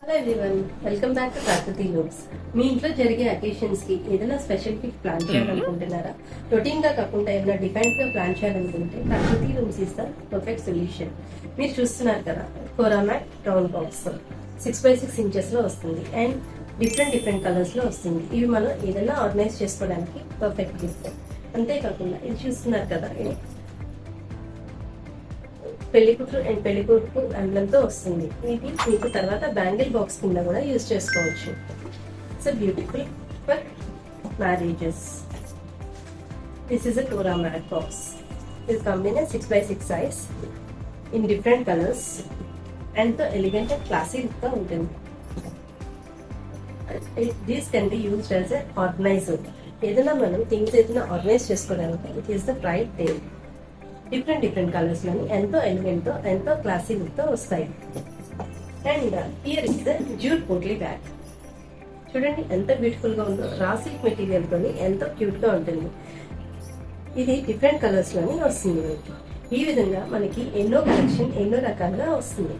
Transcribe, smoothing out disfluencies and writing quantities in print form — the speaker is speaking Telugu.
Hello everyone, welcome back to Prakruti looms. మీ ఇంట్లో జరిగే అకేషన్స్ కి ఏదైనా స్పెషల్ గిఫ్ట్ ప్లాన్ చేయాలనుకుంటున్నారా? రొటీన్ గా కాకుండా ఏదైనా డిఫరెంట్ గా ప్లాన్ చేయాలనుకుంటే Prakruti looms is the perfect solution. మీరు చూస్తున్నారు కదా, కోరామాట్ రౌండ్ బాక్స్ 6x6 ఇంచెస్ లో వస్తుంది అండ్ డిఫరెంట్ కలర్స్ లో వస్తుంది. ఇవి మనం ఏదైనా ఆర్గనైజ్ చేసుకోవడానికి పర్ఫెక్ట్ గిఫ్ట్. అంతేకాకుండా ఇది చూస్తున్నారు కదా, ఇది పెళ్లి కూతురు అండ్ పెళ్లి కొడుకు అండంతో వస్తుంది. ఇది మీకు తర్వాత బ్యాంగిల్ బాక్స్ కింద కూడా యూజ్ చేసుకోవచ్చు. It's beautiful for marriages. This is a kora mat box. ఇది come in 6x6 size in different colours. ఎంతో ఎలిగెంట్ అండ్ క్లాసీ లుక్ గా ఉంటుంది. This can be used as a organizer. ఏదైనా మనం థింగ్స్ ఏదైనా ఆర్గనైజ్ చేసుకోవడానికి it is the right thing. Different colours లోని ఎంతో ఎలిగెంట్ తో ఎంతో క్లాసీ లుక్ తో వస్తాయి. And here is the jute potli bag. చూడండి ఎంత బ్యూటిఫుల్ గా ఉందో. రా సిల్క్ మెటీరియల్ తోని ఎంతో క్యూట్ గా ఉంటుంది. ఇది డిఫరెంట్ కలర్స్ లోని వస్తుంది. ఈ విధంగా మనకి ఎన్నో కలెక్షన్ ఎన్నో రకాలుగా వస్తుంది.